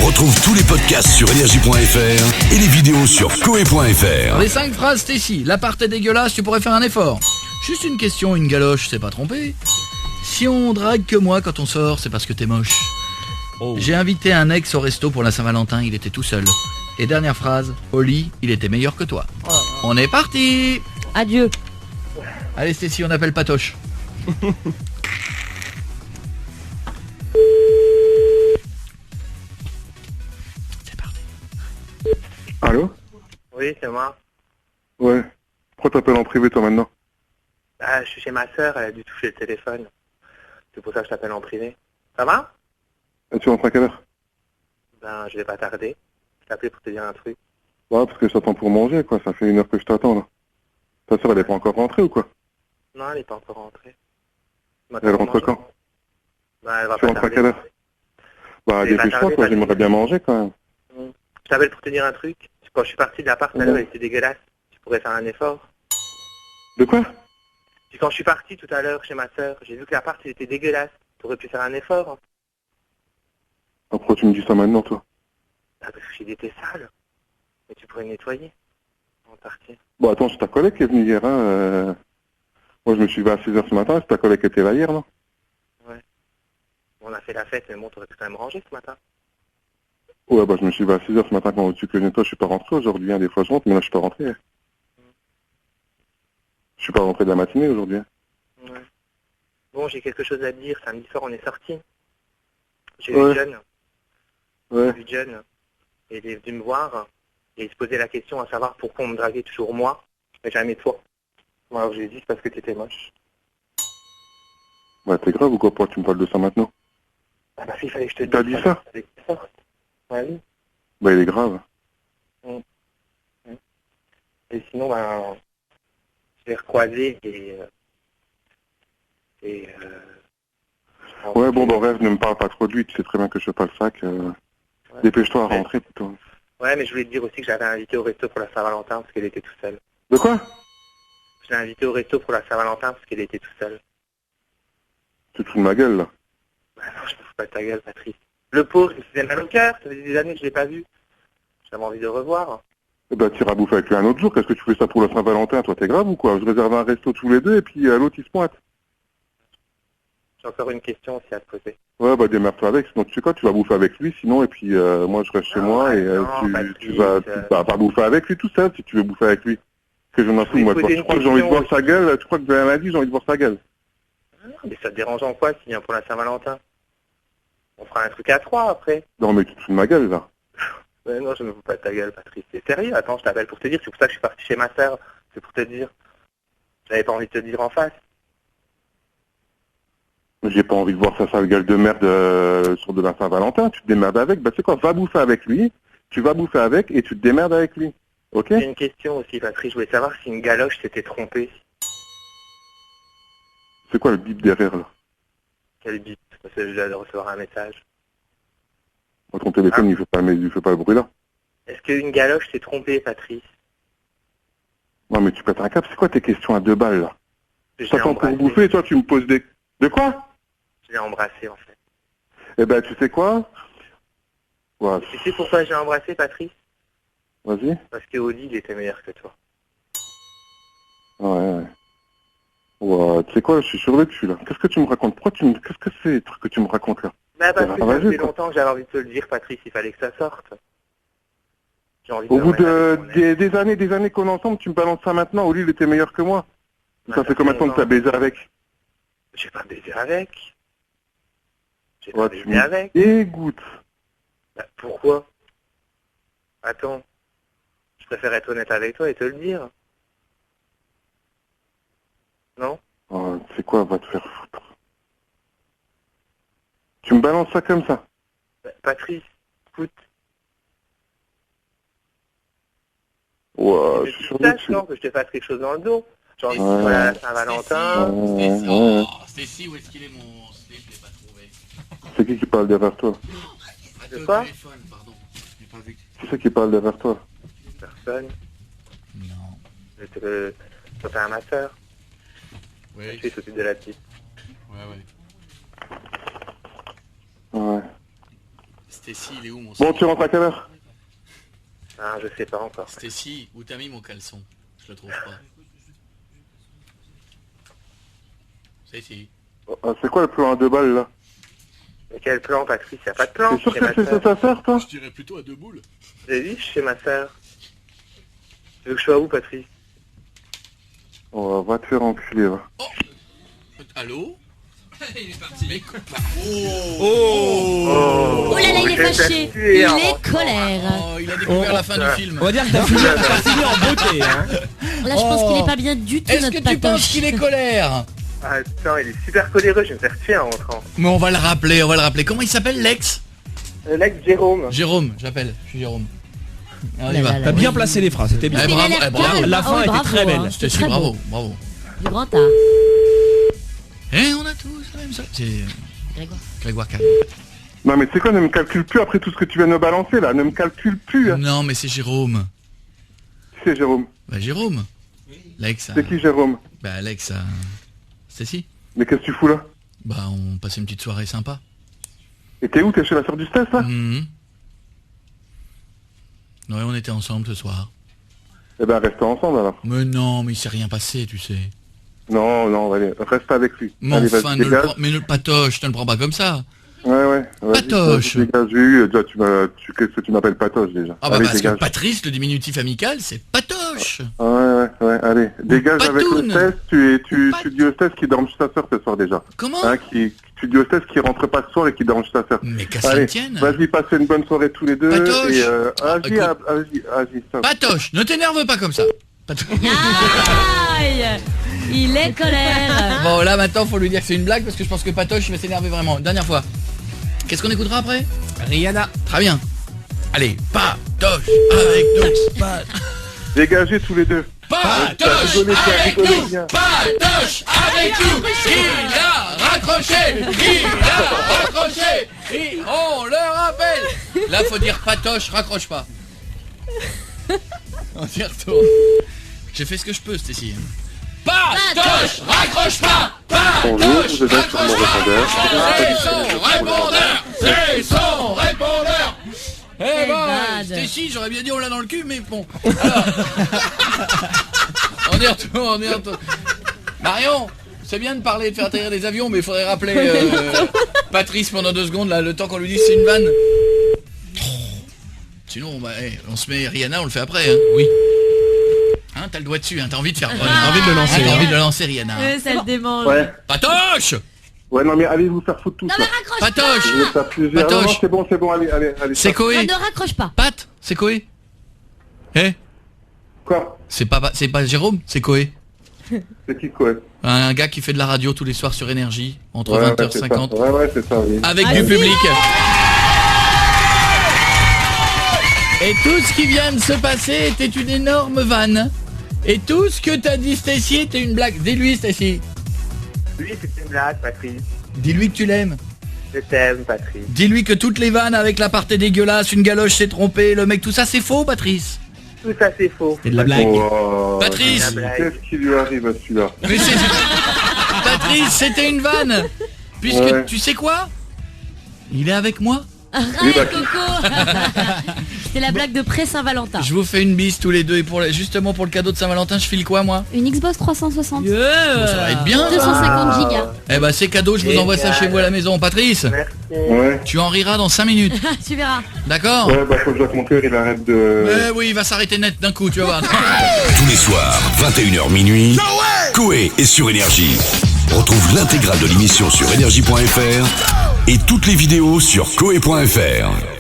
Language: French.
Retrouve tous les podcasts sur énergie.fr et les vidéos sur koe.fr. Les 5 phrases Stacy. L'appart est dégueulasse, tu pourrais faire un effort. Juste une question, une galoche, c'est pas trompé. Si on drague que moi quand on sort, c'est parce que t'es moche. J'ai invité un ex au resto pour la Saint-Valentin, il était tout seul. Et dernière phrase, au lit, il était meilleur que toi. On est parti. Adieu. Allez Stacy, on appelle Patoche. C'est parti. Allô? Oui, c'est moi. Ouais. Pourquoi t'appelles en privé toi maintenant? Ah, je suis chez ma sœur, elle a dû toucher le téléphone. C'est pour ça que je t'appelle en privé. Ça va? Et tu rentres à quelle heure? Ben, je vais pas tarder. Je t'appelais pour te dire un truc. Ouais, parce que je t'attends pour manger, quoi. Ça fait 1 heure que je t'attends, là. Ta soeur, elle est pas encore rentrée ou quoi? Non, elle est pas encore rentrée. Elle rentre quand? Ben, elle va Tu pas rentres à tarder. quelle heure? Bah, Je vais pas dépêche-toi, tarder, quoi. pas J'aimerais bien manger, quand même. Je t'appelle pour te dire un truc. Quand je suis parti de l'appart, tout à l'heure, elle était dégueulasse. Tu pourrais faire un effort. De quoi? Puis quand je suis parti tout à l'heure chez ma sœur, j'ai vu que l'appart, il était dégueulasse. Tu aurais pu faire un effort. Ah, pourquoi tu me dis ça maintenant, toi? Ah, parce qu'il était sale. Mais tu pourrais le nettoyer. En partie. Bon, attends, c'est ta collègue qui est venue hier, hein. Moi, je me suis levé à 6h ce matin, c'est ta collègue qui était là hier, non? On a fait la fête, mais bon, t'aurais pu quand même ranger ce matin. Ouais, bah, je me suis levé à 6h ce matin quand tu que toi, je suis pas rentré aujourd'hui, hein. Des fois, je rentre, mais là, je suis pas rentré. Hein. Je suis pas rentré de la matinée aujourd'hui. Hein. Ouais. Bon, j'ai quelque chose à te dire. Samedi soir, on est sortis. J'ai Ouais. vu John. Ouais. J'ai vu John. Et il est venu me voir. Et il se posait la question à savoir pourquoi on me draguait toujours moi, mais jamais toi. Moi, alors, je lui ai dit, c'est parce que t'étais moche. Ouais, t'es grave ou quoi? Pourquoi tu me parles de ça maintenant? Ah bah si, il fallait que je te dise. T'as dit ça? Fallait que tu sortes. Ouais, oui. Bah, il est grave. Et sinon, ben, je l'ai recroisé Ouais, bon, bah, bref, ne me parle pas trop de lui, tu sais très bien que je fais pas le sac. Ouais. Dépêche-toi à rentrer, plutôt. Ouais, mais je voulais te dire aussi que j'avais invité au resto pour la Saint-Valentin parce qu'elle était tout seule. De quoi? Je l'ai invité au resto pour la Saint-Valentin parce qu'elle était tout seule. Tu te fous de ma gueule, là. Bah non, je me fous pas de ta gueule, Patrice. Le pauvre, il me faisait mal au cœur, ça faisait des années que je l'ai pas vu. J'avais envie de le revoir. Eh ben, t'iras bouffer avec lui un autre jour. Qu'est-ce que tu fais ça pour la Saint-Valentin? Toi, t'es grave ou quoi? Je réserve un resto tous les deux et puis l'autre, il se pointe. J'ai encore une question aussi à te poser. Ouais, bah, démerde-toi avec. Sinon, tu sais quoi? Tu vas bouffer avec lui, sinon, et puis moi, je reste chez moi et non, tu vas pas bouffer avec lui tout seul si tu veux bouffer avec lui. Que je m'en fous, moi. Tu crois que j'ai envie de voir sa gueule? Tu crois que j'ai rien dit, j'ai envie de voir sa gueule? Ah non, mais ça te dérange en quoi s'il vient pour la Saint-Valentin? On fera un truc à 3 après. Non, mais tu te fous de ma gueule, là. Mais non, je me fous pas de ta gueule, Patrice. C'est sérieux, attends, je t'appelle pour te dire. C'est pour ça que je suis parti chez ma sœur. C'est pour te dire. J'avais pas envie de te le dire en face. J'ai pas envie de voir sa sale gueule de merde sur de la Saint-Valentin. Tu te démerdes avec. Bah, c'est quoi? Va bouffer avec lui. Tu vas bouffer avec et tu te démerdes avec lui. Ok? J'ai une question aussi, Patrice. Je voulais savoir si une galoche s'était trompée. C'est quoi le bip derrière, là? Quel bip? Parce que je viens de recevoir un message. Ton téléphone, il fait pas le bruit, là. Est-ce qu'une galoche s'est trompée, Patrice? Non, mais tu pètes un câble. C'est quoi tes questions à 2 balles, là? Je l'ai T'attends pour embrassé. bouffer et toi, tu me poses des... De quoi? Je l'ai embrassé, en fait. Eh ben, tu sais quoi? Ouais, Tu sais pourquoi j'ai embrassé, Patrice? vas-y. Parce qu'au lit, il était meilleur que toi. Ouais. Ouais, tu sais quoi? Je suis sur le dessus, là. Qu'est-ce que tu me racontes? Qu'est-ce que c'est, les trucs que tu me racontes, là? Bah, parce que ça ravageux, fait quoi. longtemps que j'avais envie de te le dire, Patrice. Il fallait que ça sorte. J'ai envie Au de bout me remettre avec mon ex. des années qu'on est ensemble, tu me balances ça maintenant. Au lit, il était meilleur que moi. Bah, Ça fait combien de temps que t'as baisé avec? J'ai pas baisé avec. J'ai Ouais, pas tu baisé avec. me dégoûtes. Bah, pourquoi? Attends. Je préfère être honnête avec toi et te le dire. Non? Oh, tu sais quoi? Va te faire foutre. Tu me balances ça comme ça. Bah, Patrice, écoute. Ouais, Mais je suis tu sur le saches, dessus. non, que je te fasse quelque chose dans le dos. Genre, Ouais. voilà, la Saint-Valentin. Stacy, où est-ce qu'il est mon slip? Je l'ai pas trouvé. C'est qui parle derrière toi? De quoi? Téléphone, pardon. J'ai pas vu que... Qui c'est qui parle derrière toi? Personne. Non. C'était le copain à ma sœur. Oui. Je s'occupe de la petite. Ouais. Ouais. Stacy, il est où mon Bon, tu rentres à quelle heure? Ah, je sais pas encore. Stacy, où t'as mis mon caleçon? Je le trouve pas. Stacy. C'est quoi le plan à 2 balles, là? Mais quel plan, Patrice? Y a pas de plan. T'es sûr chez que ma c'est ça sœur. ta sœur, toi? Je dirais plutôt à 2 boules. J'ai dit chez ma sœur. Tu veux que je sois où, Patrice? Oh, va te faire enculer, va. Allô? Il est parti. Oh là là, il est fâché. Il est colère. Oh, il a découvert la fin du film. On va dire que t'as fini en beauté, hein. Là, je pense qu'il est pas bien du tout, Est-ce notre que tu penses patoche. qu'il est colère? Attends, il est super coléreux, je vais me faire tuer en rentrant. Mais on va le rappeler, Comment il s'appelle, Lex? L'ex Jérôme. Jérôme, j'appelle. Je suis Jérôme. On y Là, va. là, là. T'as bien placé les phrases, c'était bien. Eh, Il a bravo, l'air eh, bravo. calme. La fin était bravo, très belle. hein. Stacy, Très bravo, beau. bravo. Du grand art. Eh, on a tous la même chose. C'est Grégoire. Grégoire Cal. Non, mais tu sais quoi, ne me calcule plus après tout ce que tu viens de me balancer, là. Ne me calcule plus, hein. Non, mais c'est Jérôme. C'est Jérôme. Bah, Jérôme. Lex. C'est qui, Jérôme? Bah, Lex. Stacy. Mais qu'est-ce que tu fous, là? Bah, on passait une petite soirée sympa. Et t'es où? T'es chez la sœur du Steph, là? Mhm. Ouais, on était ensemble ce soir. Eh ben, restez ensemble, alors. Mais non, mais il s'est rien passé, tu sais. Non, non, allez, reste avec lui. Mais Allez, enfin, vas-y, dégage. mais ne patoche, te le prends pas comme ça. Ouais, vas-y, Patoche. vas-y, dégage. Oui, déjà, qu'est-ce que tu m'appelles Patoche, déjà? Ah bah Allez, parce dégage. que Patrice, le diminutif amical, c'est patoche. Ouais, allez. Dégage avec Patoune. le Steph, tu dis au Steph qu'il dorme chez sa sœur ce soir, déjà. Comment? Hein, tu dis au Steph qu'il rentre pas ce soir et qu'il dorme chez sa sœur. Mais qu'à ça Allez, tienne. vas-y, passez une bonne soirée tous les deux. Patoche. Et, Écoute. vas-y, stop. Patoche, ne t'énerve pas comme ça. Patoche. Aïe. Il est colère. Bon, là maintenant, faut lui dire que c'est une blague parce que je pense que Patoche il va s'énerver vraiment. Dernière fois. Qu'est-ce qu'on écoutera après? Rihanna. Très bien. Allez, Patoche avec nous. Dégagez tous les deux. Patoche Rigolez bien, avec rigolez nous. bien. Patoche avec nous. Il a raccroché. Et on le rappelle. Là, faut dire Patoche, raccroche pas. On y retourne. J'ai fait ce que je peux, Stacy. Patoche, raccroche pas. Bonjour, vous êtes sur mon répondeur. C'est son répondeur. Eh Quel ben, bad. Stacy, j'aurais bien dit on l'a dans le cul, mais bon. Alors, on y retourne. Marion, c'est bien de parler, de faire atterrir des avions, mais il faudrait rappeler Patrice pendant 2 secondes, là, le temps qu'on lui dise c'est une vanne. Sinon, bah, on se met Rihanna, on le fait après. Hein. Oui. Hein, t'as le doigt dessus, hein, t'as envie de faire. T'as envie de le lancer, T'as hein. envie de le lancer, Rihanna. Ça le démange. Ouais. Patoche. Ouais, non, mais allez vous faire foutre tous, Non là. mais raccroche Patoche. Je vais faire plusieurs. Patoche. Non, c'est bon, allez. C'est pas. Koé. Ne raccroche pas. Pat, c'est Koé. Eh, Quoi? c'est pas Jérôme, c'est Koé. C'est qui, quoi? Un gars qui fait de la radio tous les soirs sur Énergie, entre Ouais, 20h50. Ouais, c'est ça, oui. Avec du public. Et tout ce qui vient de se passer était une énorme vanne. Et tout ce que t'as dit, Stacy, était une blague. Dis-lui, Stacy. Lui, c'est une blague, Patrice. Dis-lui que tu l'aimes. Je t'aime, Patrice. Dis-lui que toutes les vannes avec la partie dégueulasse, une galoche s'est trompée, le mec, tout ça, c'est faux, Patrice. Tout ça, c'est faux. C'est de la blague. Oh, Patrice. qu'est-ce qui lui arrive à celui-là? Mais c'est... Patrice, c'était une vanne. Puisque, Ouais. tu sais quoi? Il est avec moi. Arrête, Coco. C'est la blague de pré-Saint-Valentin. Je vous fais une bise tous les deux. Et justement pour le cadeau de Saint-Valentin, je file quoi, moi? Une Xbox 360. Ça va être bien. 250 gigas. Eh ben c'est cadeau, je vous envoie ça chez vous à la maison. Patrice, Merci. Ouais. tu en riras dans 5 minutes. Tu verras. D'accord? Ouais, bah, faut que je vois que mon cœur, il arrête de... Eh oui, il va s'arrêter net d'un coup, tu vas voir. Tous les soirs, 21h minuit, Koé est sur Énergie. Retrouve l'intégrale de l'émission sur énergie.fr et toutes les vidéos sur koé.fr.